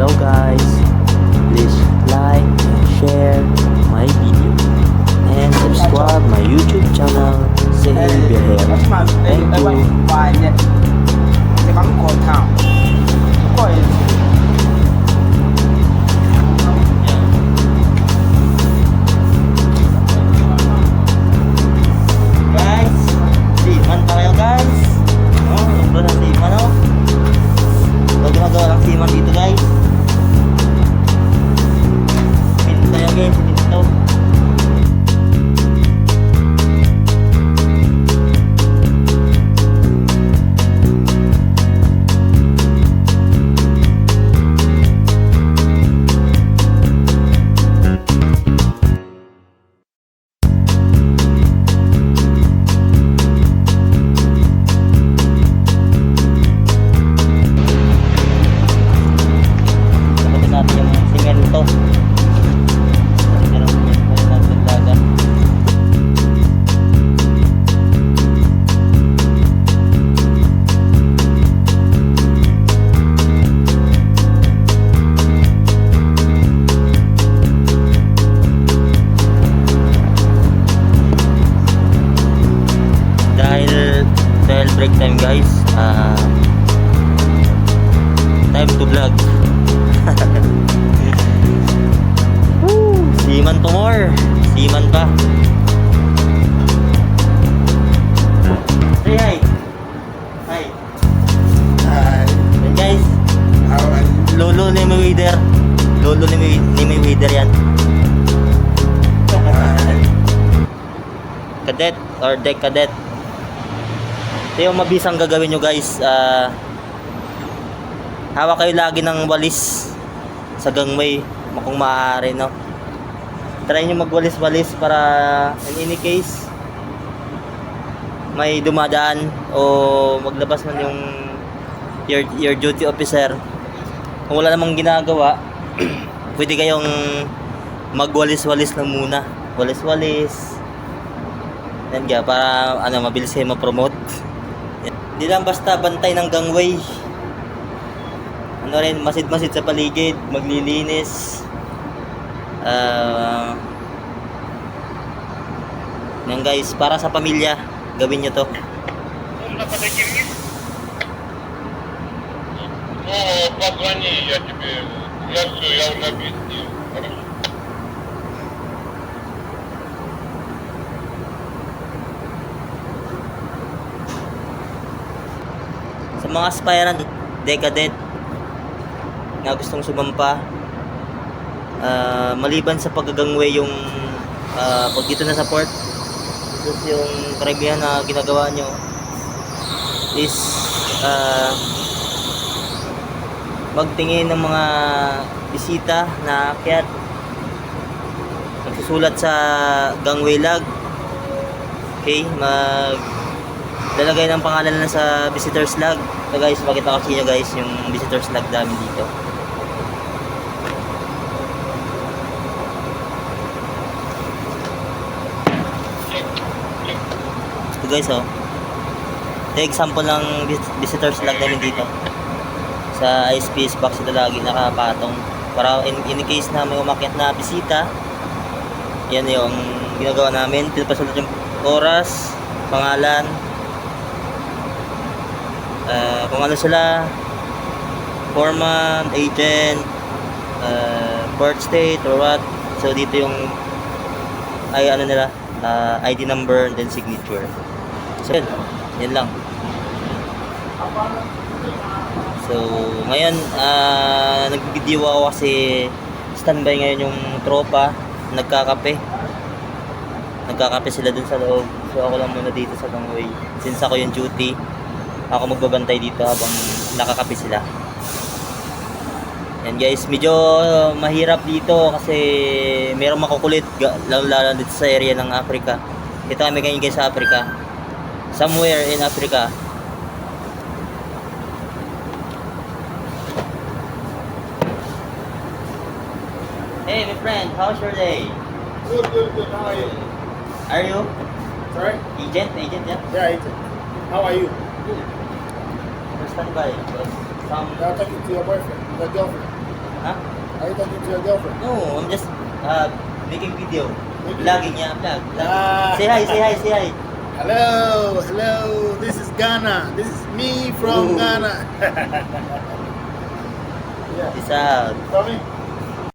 Hello guys, please like and share my video and subscribe my YouTube channel Sehel Bihel. Thank you. Guys, siman pa kayo guys. Oh, sobrang ng siman oh. Ito ginagawa ng siman dito guys. Pinto tayo guys, pinto. Dapat natin yung simento. Yan ang simento natin talaga. Dahil break time guys, time to vlog. Siman to more, siman pa. Say hi. Hi. Yan guys, lolo ni Mayweather. Lolo ni Mayweather yan. Cadet or deck cadet. Ito yung mabisang gagawin nyo guys. Hawak kayo lagi ng walis sa gangway kung maaari, no? Try nyo magwalis-walis para in any case may dumadaan o maglabas man yung your duty officer. Kung wala namang ginagawa, pwede kayong magwalis-walis lang muna. Walis-walis. Yan kaya para mabilis kayo ma-promote. Hindi lang basta bantay ng gangway. Rin, masid-masid sa paligid, maglilinis. Yan guys, para sa pamilya, gawin nyo to. Позвони, я тебе, я все, я уже объяснил. Хорошо. Sa mga aspirant, decadent na gustong sumampa, maliban sa paggagangway yung pag dito na sa port, tapos yung karamihan na ginagawa nyo is magtingin ng mga bisita na akyat, magsusulat sa gangway log. Okay, lalagay ng pangalan na sa visitors log. Ito guys, pakita ko sa inyo guys yung visitors log namin dito. Ito guys oh. Ito example ng visitors log namin dito. Sa ISPS box ito lagi nakapatong. Para in case na may umakyat na bisita, yan yung ginagawa namin. Pinapasulat yung oras, pangalan, kung ano sila, foreman, agent, port state or what. So dito yung nila, ID number and then signature. So yan lang. So ngayon nag-video ako kasi standby ngayon yung tropa, nagkakape sila dun sa loob. So ako lang muna dito sa gangway since ako yung duty. Ako magbabantay dito habang nakakape sila. Yan guys, medyo mahirap dito kasi mayroong makukulit lalo dito sa area ng Africa. Ito kami ngayon guys sa Africa. Somewhere in Africa. Hey my friend, how's your day? Good, good, good. How are you? Are you? Sorry? Agent, yeah? Yeah, agent. How are you? First time by. I'll take you to your boyfriend, your girlfriend. Huh? Are you talking to your girlfriend? No, I'm just making video. Making- Vlogging niya, vlog. Ah. Say hi, say hi, say hi. Hello, hello. This is Ghana. This is me from Ooh. Ghana. Yeah. Peace out. Tommy.